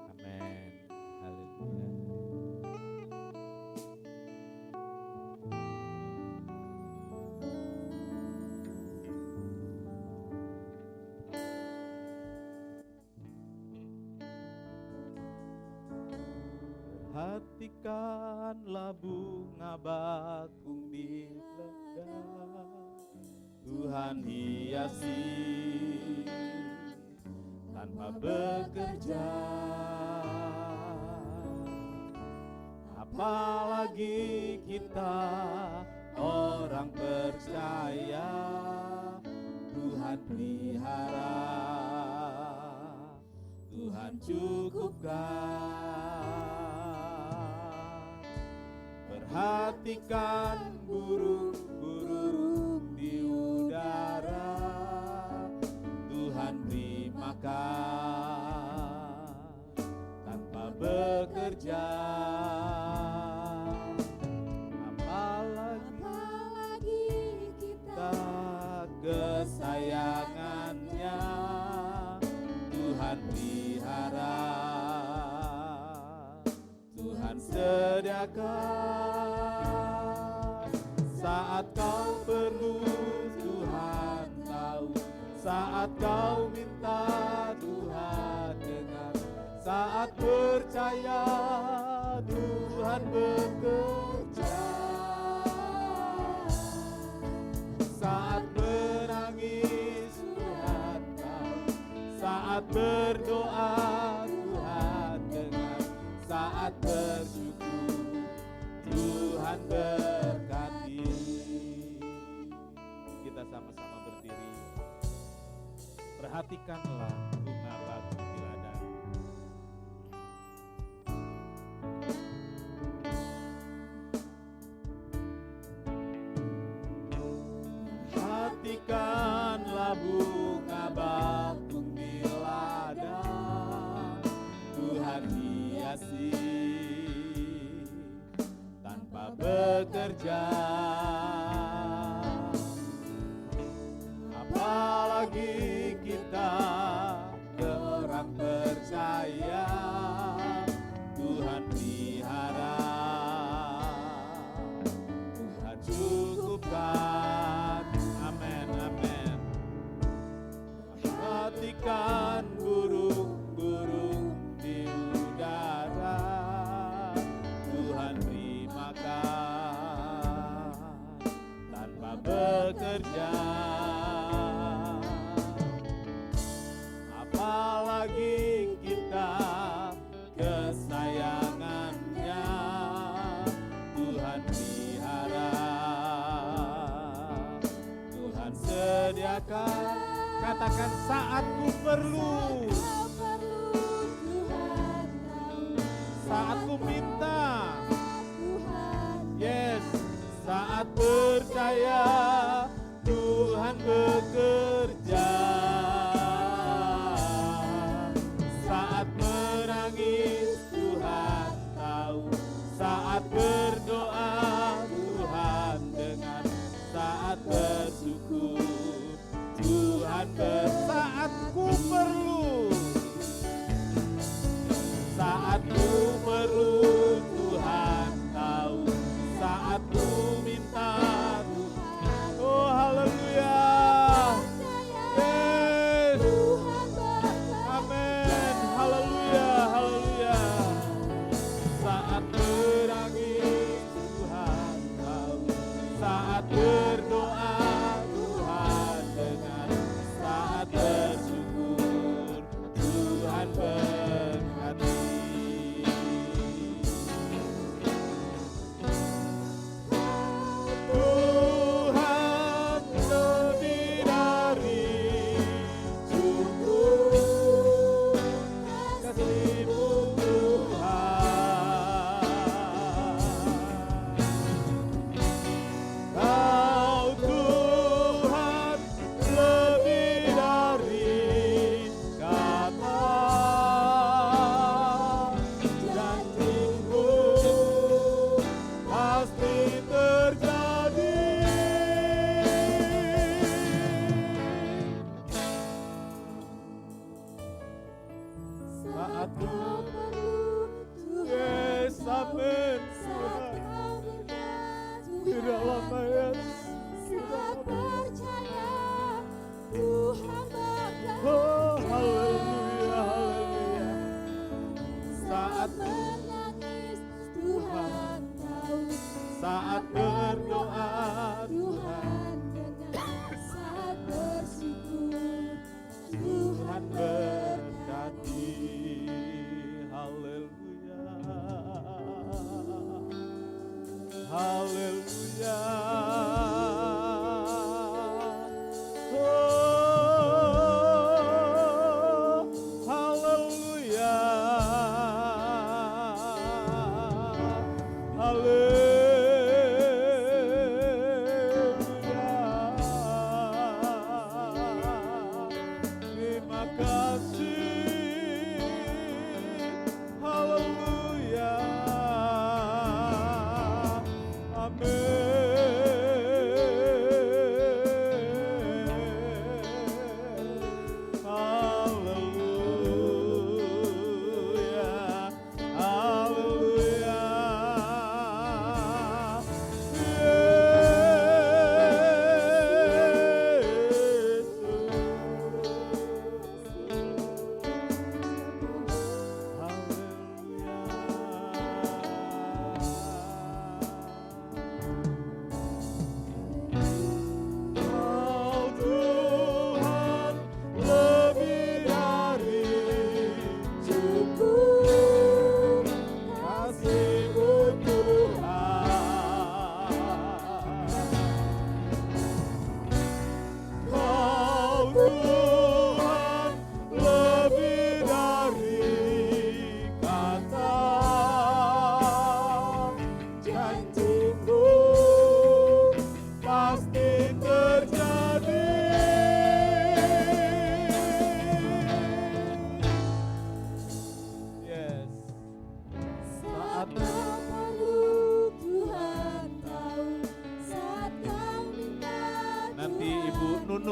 Amin. Haleluya. Perhatikanlah bunga bakung di ledang, Tuhan hiasi tanpa bekerja. Apalagi kita orang percaya, Tuhan pelihara, Tuhan cukupkan. Perhatikan burung-burung di udara, Tuhan beri makan tanpa bekerja. kesayangannya Tuhan pelihara. Tuhan sediakan saat kau perlu, Tuhan tahu. Saat kau minta, Tuhan dengar. Saat percaya, Tuhan bekerja. Saat menangis, Tuhan tahu. Saat berdoa, Tuhan dengar. Saat bersyukur, Tuhan berkati. Kita sama-sama berdiri. Perhatikanlah bunga batu di ladang. Perhatikanlah bunga batu di ladang. Tuhan hiasi tanpa bekerja. Apalagi kita orang percaya, Tuhan pelihara, Tuhan cukupkan. Amin, amin. Perhatikan burung-burung di udara, Tuhan beri makan tanpa bekerja. Apalagi kita kesayangannya, Tuhan pelihara, Tuhan sediakan. Katakan saat ku perlu, saat ku minta, yes, saat percaya, Tuhan bekerja. Saat menangis, Tuhan tahu. Saat berdoa, Tuhan dengar. Saat bersyukur, Tuhan saat ku perlu, saat ku perlu, Tuhan tahu. Saat ku minta, Tuhan, oh haleluya, yes, amin, haleluya, haleluya. Saat menangis, Tuhan tahu. Saat berdoa, Tuhan dengar. Saat bersyukur, Tuhan berkati. Tuhan lebih dari cukup, kasih-Mu Tuhan. Kau Tuhan lebih dari kata, janji-Mu pasti terjadi. Saat ku yes, amin, Tuhan. Di dalam ayat, oh haleluya, haleluya. Saat menangis, Tuhan tahu. Saat berdoa, Tuhan dengar. Saat bersyukur, Tuhan berkati. Haleluya, haleluya. Oh, haleluya, haleluya.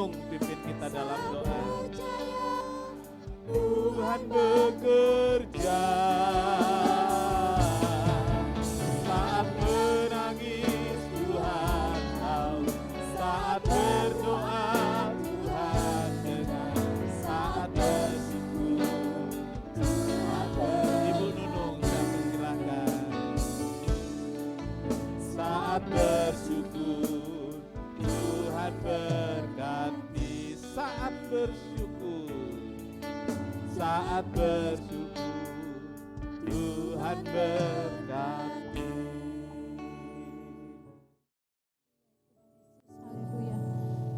nunung pimpin kita dalam doa. Tuhan bekerja saat menangis, Tuhan tahu saat berdoa, Tuhan dengar saat bersyukur, Tuhan Ibu Nunung saya persilahkan. Saat bersyukur Tuhan berkati, saat bersyukur Tuhan berkati. Haleluya.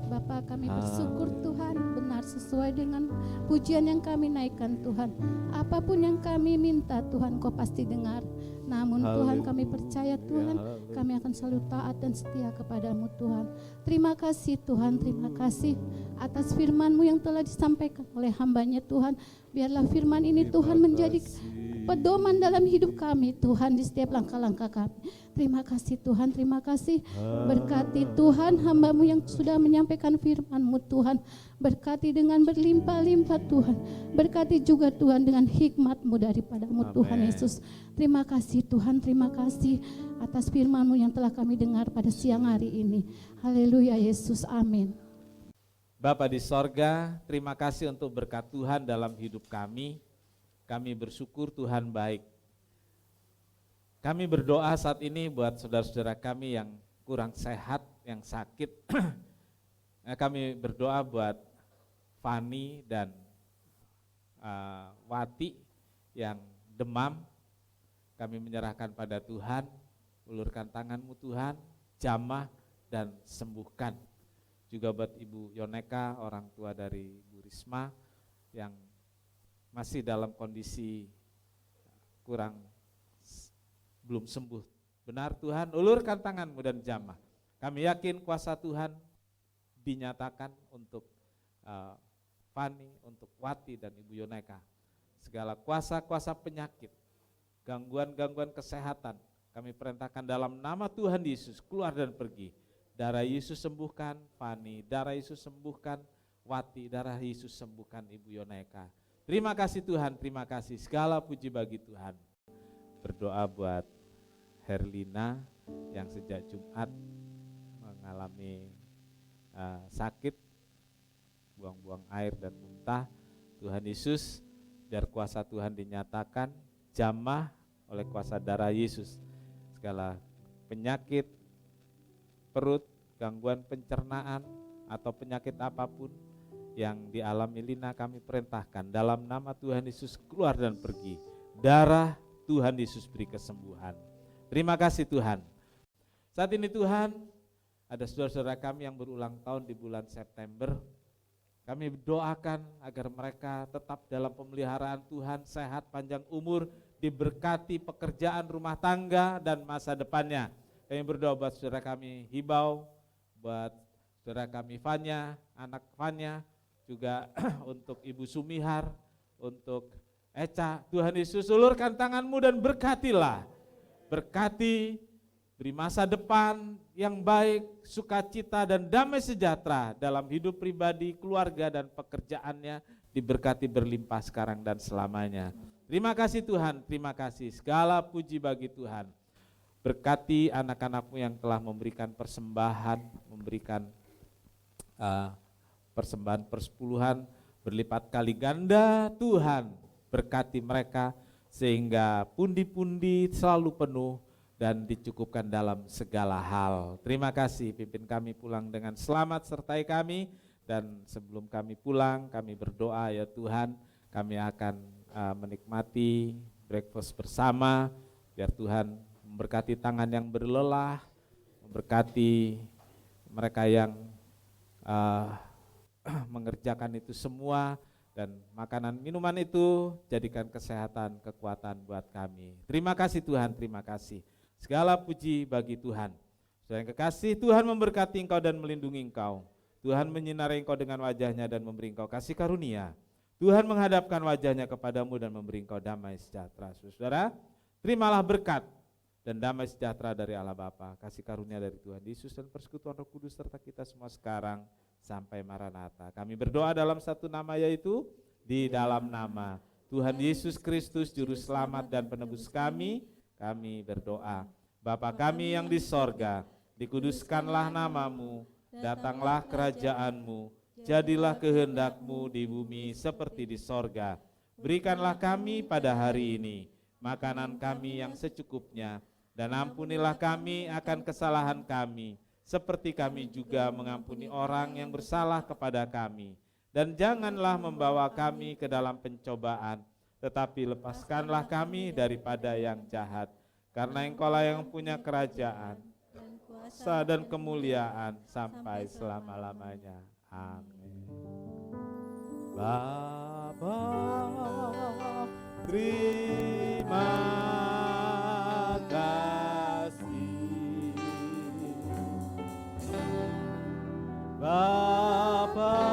Bapa, kami bersyukur Tuhan, benar sesuai dengan pujian yang kami naikkan Tuhan. Apapun yang kami minta Tuhan, Kau pasti dengar. Namun Tuhan, kami percaya Tuhan, kami akan selalu taat dan setia kepadamu Tuhan. Terima kasih Tuhan, terima kasih atas firman-Mu yang telah disampaikan oleh hamba-Nya Tuhan. Biarlah firman ini Tuhan menjadi pedoman dalam hidup kami Tuhan di setiap langkah-langkah kami. Terima kasih Tuhan, terima kasih. Berkati Tuhan hamba-Mu yang sudah menyampaikan firman-Mu Tuhan. Berkati dengan berlimpah-limpah Tuhan. Berkati juga Tuhan dengan hikmat-Mu daripada-Mu Tuhan Yesus. Terima kasih Tuhan, terima kasih atas firman-Mu yang telah kami dengar pada siang hari ini. Haleluya Yesus, amin. Bapa di sorga, terima kasih untuk berkat Tuhan dalam hidup kami. Kami bersyukur Tuhan baik. Kami berdoa saat ini buat saudara-saudara kami yang kurang sehat, yang sakit. Kami berdoa buat Fani dan Wati yang demam. Kami menyerahkan pada Tuhan, ulurkan tangan-Mu Tuhan, jamah dan sembuhkan. Juga buat Ibu Yoneka, orang tua dari Bu Risma yang masih dalam kondisi belum sembuh. Benar Tuhan, ulurkan tangan-Mu dan jamah. Kami yakin kuasa Tuhan dinyatakan untuk Fani, untuk Wati dan Ibu Yoneka. Segala kuasa-kuasa penyakit, gangguan-gangguan kesehatan, kami perintahkan dalam nama Tuhan Yesus, keluar dan pergi. Darah Yesus sembuhkan Fani, darah Yesus sembuhkan Wati, darah Yesus sembuhkan Ibu Yoneka. Terima kasih Tuhan, terima kasih, segala puji bagi Tuhan. Berdoa buat Herlina yang sejak Jumat mengalami sakit, buang-buang air dan muntah. Tuhan Yesus, biar kuasa Tuhan dinyatakan, jamah oleh kuasa darah Yesus. Segala penyakit perut, gangguan pencernaan, atau penyakit apapun yang dialami Lina kami perintahkan dalam nama Tuhan Yesus keluar dan pergi. Darah Tuhan Yesus beri kesembuhan. Terima kasih Tuhan. Saat ini Tuhan, ada saudara-saudara kami yang berulang tahun di bulan September. Kami doakan agar mereka tetap dalam pemeliharaan Tuhan, sehat, panjang umur, diberkati pekerjaan rumah tangga dan masa depannya. Kami berdoa buat saudara kami Hibau, buat saudara kami Fanya, anak Fanya, juga untuk Ibu Sumihar, untuk Eca. Tuhan Yesus, ulurkan tangan-Mu dan berkatilah. Berkati, beri masa depan yang baik, sukacita dan damai sejahtera dalam hidup pribadi, keluarga dan pekerjaannya, diberkati berlimpah sekarang dan selamanya. Terima kasih Tuhan, terima kasih, segala puji bagi Tuhan. Berkati anak-anak-Mu yang telah memberikan persembahan, memberikan persembahan persepuluhan berlipat kali ganda. Tuhan berkati mereka sehingga pundi-pundi selalu penuh dan dicukupkan dalam segala hal. Terima kasih, pimpin kami pulang dengan selamat, sertai kami. Dan sebelum kami pulang, kami berdoa ya Tuhan, kami akan menikmati breakfast bersama, biar Tuhan memberkati tangan yang berlelah, memberkati mereka yang mengerjakan itu semua, dan makanan minuman itu jadikan kesehatan, kekuatan buat kami. Terima kasih Tuhan, terima kasih. Segala puji bagi Tuhan. Saudara yang kekasih, Tuhan memberkati engkau dan melindungi engkau. Tuhan menyinari engkau dengan wajahnya dan memberi engkau kasih karunia. Tuhan menghadapkan wajahnya kepadamu dan memberi engkau damai sejahtera. Saudara, terimalah berkat dan damai sejahtera dari Allah Bapa, kasih karunia dari Tuhan Yesus dan persekutuan Roh Kudus serta kita semua sekarang sampai Maranatha. Kami berdoa dalam satu nama, yaitu di dalam nama Tuhan Yesus Kristus Juru Selamat dan Penebus kami berdoa. Bapa kami yang di sorga, dikuduskanlah namamu, datanglah kerajaanmu, jadilah kehendak-Mu di bumi seperti di sorga. Berikanlah kami pada hari ini makanan kami yang secukupnya, dan ampunilah kami akan kesalahan kami, seperti kami juga mengampuni orang yang bersalah kepada kami. Dan janganlah membawa kami ke dalam pencobaan, tetapi lepaskanlah kami daripada yang jahat. Karena Engkaulah yang punya kerajaan, kuasa dan kemuliaan sampai selama-lamanya. Amin. Bapa, terima kasih. Bapa,